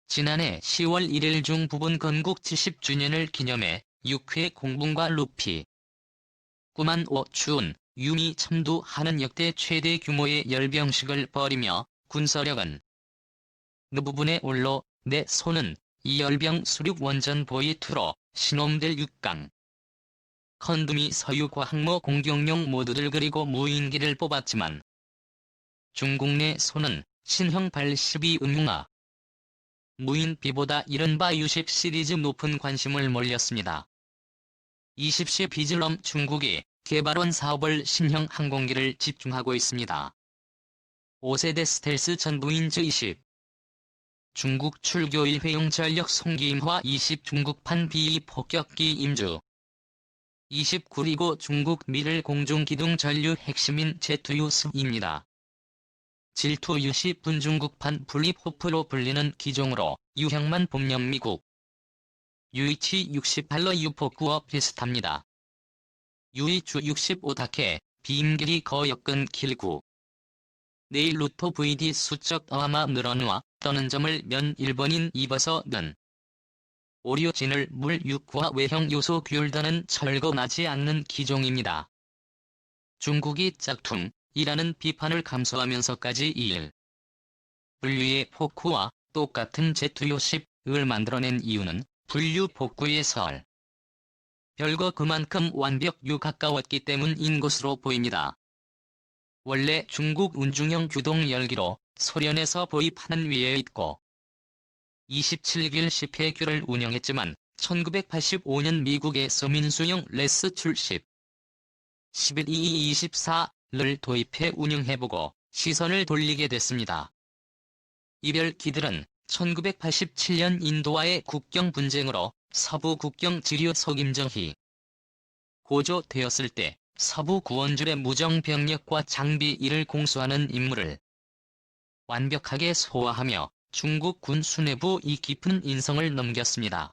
지난해 10월 1일 중 부분 건국 70주년을 기념해 6회 공분과 루피, 꾸만 추운, 유미 참두하는 역대 최대 규모의 열병식을 벌이며 군서력은 그 부분에 올로 내 손은 이 열병 수륙 원전 보이2로 신홈될 6강. 컨두미 서유과 항모 공격용 모두들 그리고 무인기를 뽑았지만 중국 내 손은 신형 82 음흉아 무인비보다 이른바 U10 시리즈 높은 관심을 몰렸습니다. 20시 비즐럼 중국이 개발원 사업을 신형 항공기를 집중하고 있습니다. 5세대 스텔스 전부인즈 20 중국 출교 1회용 전력 송기임화 20 중국판 B-2 폭격기 임주 29리고 중국 미를 공중기둥 전류 핵심인 제트유스입니다. 질투 U10분 중국판 블립호프로 불리는 기종으로 유형만 보면 미국 UH 68러 U-4구와 비슷합니다. UH 65다케 비임길이 거역근 길구 내일 루토 VD 수적 어마마 늘어누와 떠는 점을 면 1번인 입어서는 오류진을 물 6구와 외형 요소 규율다는 철거 나지 않는 기종입니다. 중국이 짝퉁이라는 비판을 감수하면서까지 2일 분류의 포크와 똑같은 제트U10을 만들어낸 이유는 분류 복구의 설. 별거 그만큼 완벽유 가까웠기 때문인 것으로 보입니다. 원래 중국 운중형 규동 열기로 소련에서 보입하는 위에 있고 27길 10회규를 운영했지만 1985년 미국에서 민수형 레스 70, 112224를 도입해 운영해보고 시선을 돌리게 됐습니다. 이별기들은 1987년 인도와의 국경 분쟁으로 서부 국경 지류 속임정희 고조되었을 때 서부 구원줄의 무정 병력과 장비 이를 공수하는 임무를 완벽하게 소화하며 중국 군 수뇌부 이 깊은 인성을 넘겼습니다.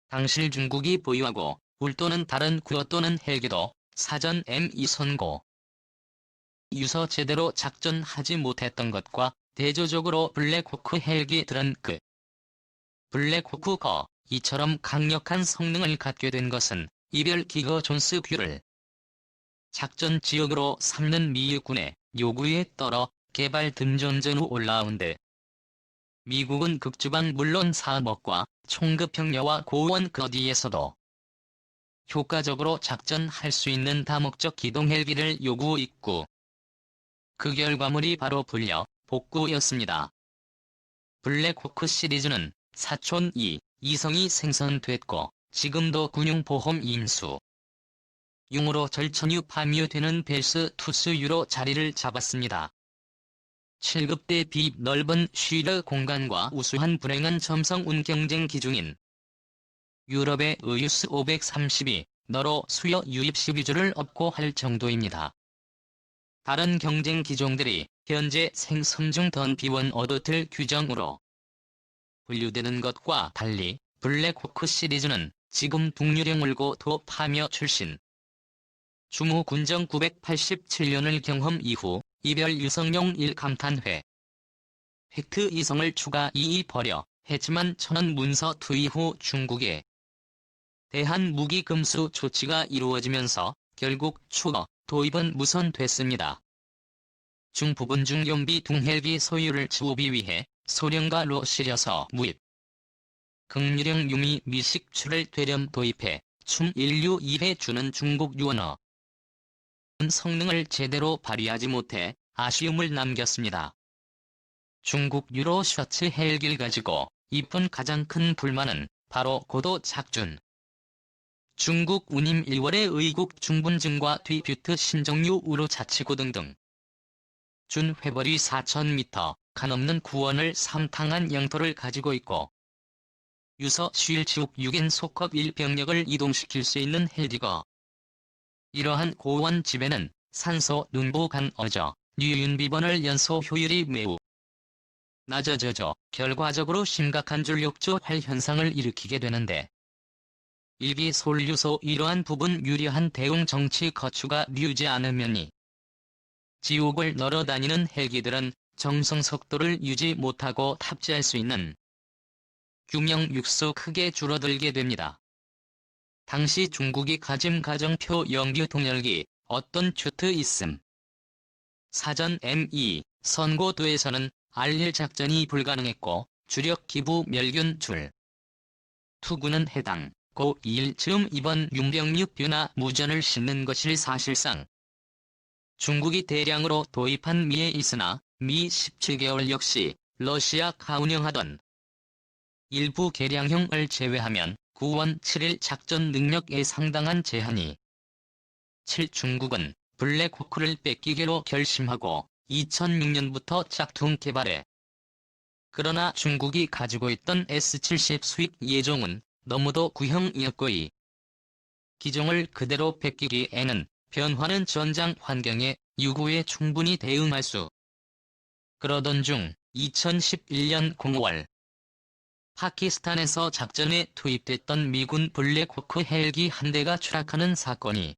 당시 중국이 보유하고 울 또는 다른 구어 또는 헬기도 사전 M2 선고 유서 제대로 작전하지 못했던 것과 대조적으로 블랙호크 헬기들은 그 블랙호크거 이처럼 강력한 성능을 갖게 된 것은 이별기거 존스규를 작전 지역으로 삼는 미국군의 요구에 따라 개발 등전전 후 올라온 데 미국은 극주방 물론 사업과 총급형려와 고원 그 어디에서도 효과적으로 작전할 수 있는 다목적 기동 헬기를 요구했고 그 결과물이 바로 분력 복구였습니다. 블랙호크 시리즈는 사촌 2성이 생산됐고 지금도 군용보험 인수 용으로 절천유 파묘되는 벨스 투스유로 자리를 잡았습니다. 7급 대비 넓은 쉬러 공간과 우수한 불행한 점성운 경쟁 기중인 유럽의 의유스 532 너로 수요 유입 12주를 업고 할 정도입니다. 다른 경쟁 기종들이 현재 생성 중 던비1 어도틀 규정으로 분류되는 것과 달리 블랙호크 시리즈는 지금 북유령 울고 도 파묘 출신 주무 군정 987년을 경험 이후 이별 유성용 1 감탄회 팩트 2성을 추가 2 버려 했지만 천원 문서 투입 후 중국에 대한 무기 금수 조치가 이루어지면서 결국 추가 도입은 무산됐습니다. 중부분 중연비 둥헬기 소유를 주우기 위해 소련과 러시아에서 무입 극유령 유미 미식추를 되렴 도입해 춤 인류 2회 주는 중국 유언어 성능을 제대로 발휘하지 못해 아쉬움을 남겼습니다. 중국 유로 셔츠 헬기를 가지고 이쁜 가장 큰 불만은 바로 고도 작준. 중국 운임 1월의 의국 중분증과 뒤뷰트 신정유 우루 자치구 등등. 준 회벌이 4,000m, 가넘는 구원을 3탕한 영토를 가지고 있고 유서 쉴지옥 6인 속업 1병력을 이동시킬 수 있는 헬기가 이러한 고원 집에는 산소 눈보 간 어저, 뉴윤비번을 연소 효율이 매우 낮아져서 결과적으로 심각한 줄욕조활 현상을 일으키게 되는데 일기 솔유소 이러한 부분 유리한 대응 정치 거추가 이루지 않으면이 지옥을 널어다니는 헬기들은 정성 속도를 유지 못하고 탑재할 수 있는 규명 육수 크게 줄어들게 됩니다. 당시 중국이 가진 가정표 영규 동열기 어떤 튜트 있음. 사전 M2 선고도에서는 알릴 작전이 불가능했고 주력 기부 멸균 줄. 투구는 해당 고 2일 즈음 이번 윤병육 뷰나 무전을 싣는 것이 사실상 중국이 대량으로 도입한 미에 있으나 미 17개월 역시 러시아가 운영하던 일부 개량형을 제외하면 9원 7일 작전 능력에 상당한 제한이 7. 중국은 블랙호크를 뺏기기로 결심하고 2006년부터 짝퉁 개발해. 그러나 중국이 가지고 있던 S-70 수익 예종은 너무도 구형이었고 이 기종을 그대로 뺏기기에는 변화는 전장 환경에 유구에 충분히 대응할 수. 그러던 중 2011년 9월 파키스탄에서 작전에 투입됐던 미군 블랙호크 헬기 한 대가 추락하는 사건이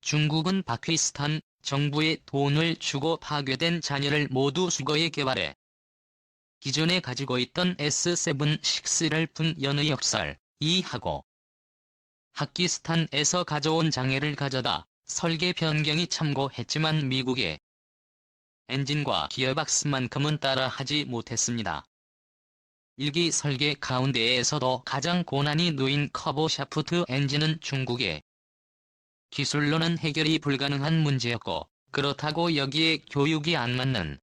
중국은 파키스탄 정부에 돈을 주고 파괴된 잔여를 모두 수거해 개발해 기존에 가지고 있던 S-76를 연의 역설 이하고 파키스탄에서 가져온 장애를 가져다 설계 변경이 참고했지만 미국의 엔진과 기어박스만큼은 따라하지 못했습니다. 일기 설계 가운데에서도 가장 고난이 놓인 커브 샤프트 엔진은 중국의 기술로는 해결이 불가능한 문제였고 그렇다고 여기에 교육이 안 맞는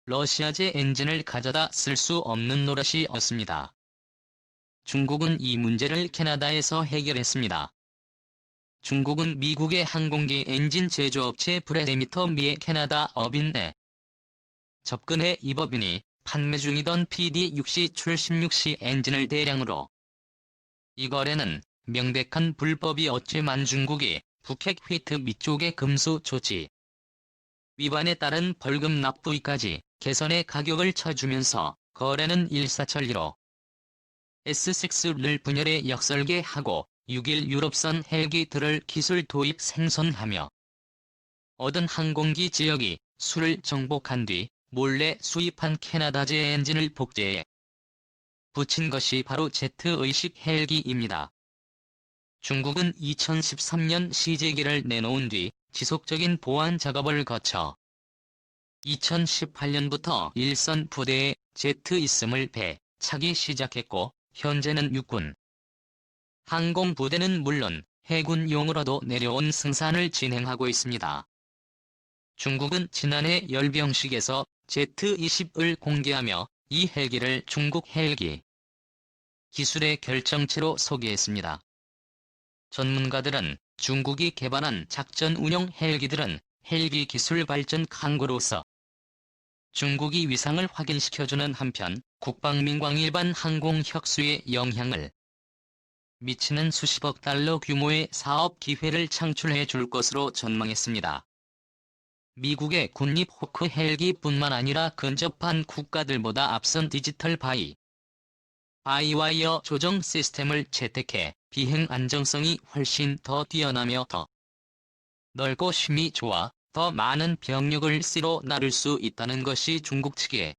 러시아제 엔진을 가져다 쓸 수 없는 노릇이었습니다. 중국은 이 문제를 캐나다에서 해결했습니다. 중국은 미국의 항공기 엔진 제조업체 브래데미터 미의 캐나다 업인에 접근해 이 법인이 판매 중이던 PD-6C 출신6C 엔진을 대량으로. 이 거래는 명백한 불법이었지만 중국이 북핵 휘트 밑쪽의 금수 조치 위반에 따른 벌금 납부위까지 개선의 가격을 쳐주면서 거래는 일사천리로 S6를 분열해 역설계하고 6일 유럽선 헬기들을 기술 도입 생선하며 얻은 항공기 지역이 수를 정복한 뒤 몰래 수입한 캐나다제 엔진을 복제해 붙인 것이 바로 제트의식 헬기입니다. 중국은 2013년 시제기를 내놓은 뒤 지속적인 보완 작업을 거쳐 2018년부터 일선 부대에 제트-20을 배차기 시작했고 현재는 육군 항공부대는 물론 해군용으로도 내려온 생산을 진행하고 있습니다. 중국은 지난해 열병식에서 Z-20을 공개하며 이 헬기를 중국 헬기 기술의 결정체로 소개했습니다. 전문가들은 중국이 개발한 작전 운용 헬기들은 헬기 기술 발전 강구로서 중국이 위상을 확인시켜주는 한편 국방민광 일반 항공 혁수에 영향을 미치는 수십억 달러 규모의 사업 기회를 창출해 줄 것으로 전망했습니다. 미국의 군립 호크 헬기뿐만 아니라 근접한 국가들보다 앞선 디지털 바이와이어 조정 시스템을 채택해 비행 안정성이 훨씬 더 뛰어나며 더 넓고 힘이 좋아 더 많은 병력을 C로 나눌 수 있다는 것이 중국 측의.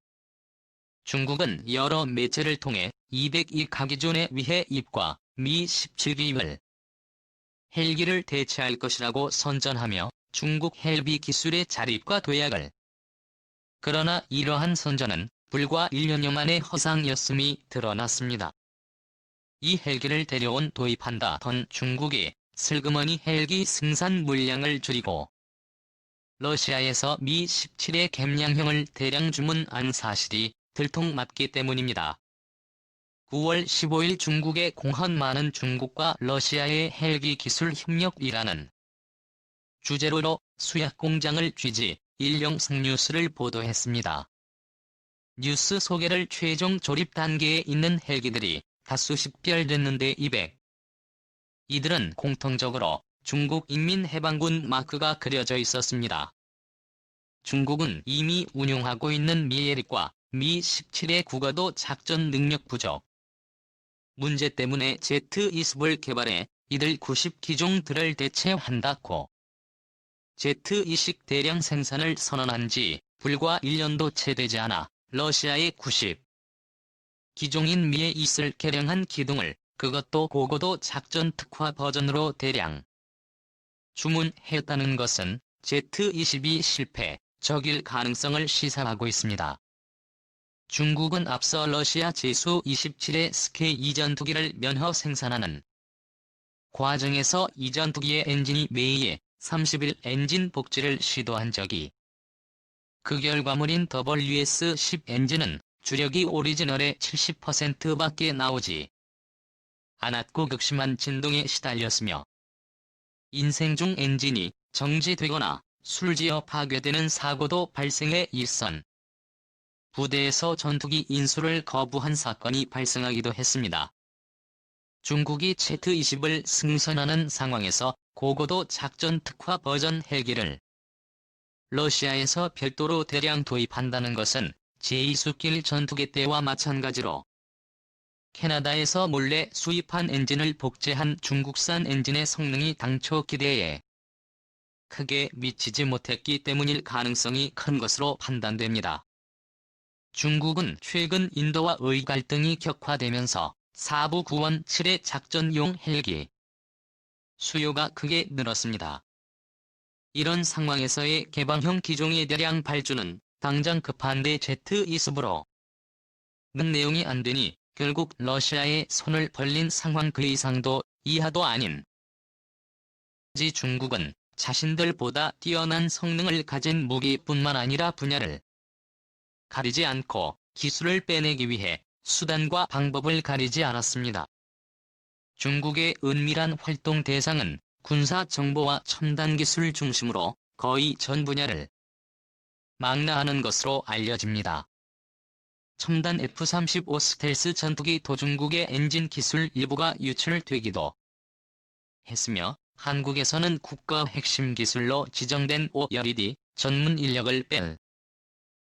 중국은 여러 매체를 통해 202가 기존에 위해 입과 미 17기를 헬기를 대체할 것이라고 선전하며 중국 헬기 기술의 자립과 도약을. 그러나 이러한 선전은 불과 1년여 만의 허상이었음이 드러났습니다. 이 헬기를 데려온 도입한다던 중국이 슬그머니 헬기 생산 물량을 줄이고 러시아에서 미 17의 겜량형을 대량 주문한 사실이 들통맞기 때문입니다. 9월 15일 중국의 공헌 많은 중국과 러시아의 헬기 기술 협력이라는 주제로 수약 공장을 취지 일영상 뉴스를 보도했습니다. 뉴스 소개를 최종 조립 단계에 있는 헬기들이 다수 식별됐는데 이들은 공통적으로 중국 인민해방군 마크가 그려져 있었습니다. 중국은 이미 운용하고 있는 미-17과 미-17의 국어도 작전 능력 부족 문제 때문에 Z-20을 개발해 이들 90기종들을 대체한다고 Z-20 대량 생산을 선언한 지 불과 1년도 채 되지 않아 러시아의 기종인 미에 있을 개량한 기둥을 그것도 고고도 작전 특화 버전으로 대량 주문했다는 것은 Z-22 실패, 적일 가능성을 시사하고 있습니다. 중국은 앞서 러시아 제수-27의 스케 이전투기를 면허 생산하는 과정에서 이전투기의 엔진이 메이의 30일 엔진 복제를 시도한 적이 그 결과물인 WS-10 엔진은 주력이 오리지널의 70%밖에 나오지 않았고 극심한 진동에 시달렸으며 인생 중 엔진이 정지되거나 술지어 파괴되는 사고도 발생해 일선 부대에서 전투기 인수를 거부한 사건이 발생하기도 했습니다. 중국이 Z-20을 승선하는 상황에서 고고도 작전 특화 버전 헬기를 러시아에서 별도로 대량 도입한다는 것은 제2수길 전투기 때와 마찬가지로 캐나다에서 몰래 수입한 엔진을 복제한 중국산 엔진의 성능이 당초 기대에 크게 미치지 못했기 때문일 가능성이 큰 것으로 판단됩니다. 중국은 최근 인도와의 갈등이 격화되면서 사부 구원 7의 작전용 헬기 수요가 크게 늘었습니다. 이런 상황에서의 개방형 기종의 대량 발주는 당장 급한데 Z-20으로 는 내용이 안 되니 결국 러시아에 손을 벌린 상황 그 이상도 이하도 아닌 중국은 자신들보다 뛰어난 성능을 가진 무기뿐만 아니라 분야를 가리지 않고 기술을 빼내기 위해 수단과 방법을 가리지 않았습니다. 중국의 은밀한 활동 대상은 군사 정보와 첨단 기술 중심으로 거의 전 분야를 망라하는 것으로 알려집니다. 첨단 F-35 스텔스 전투기 도중국의 엔진 기술 일부가 유출되기도 했으며 한국에서는 국가 핵심 기술로 지정된 OLED 전문 인력을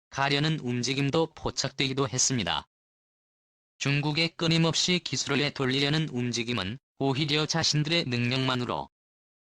가려는 움직임도 포착되기도 했습니다. 중국의 끊임없이 기술을 돌리려는 움직임은 오히려 자신들의 능력만으로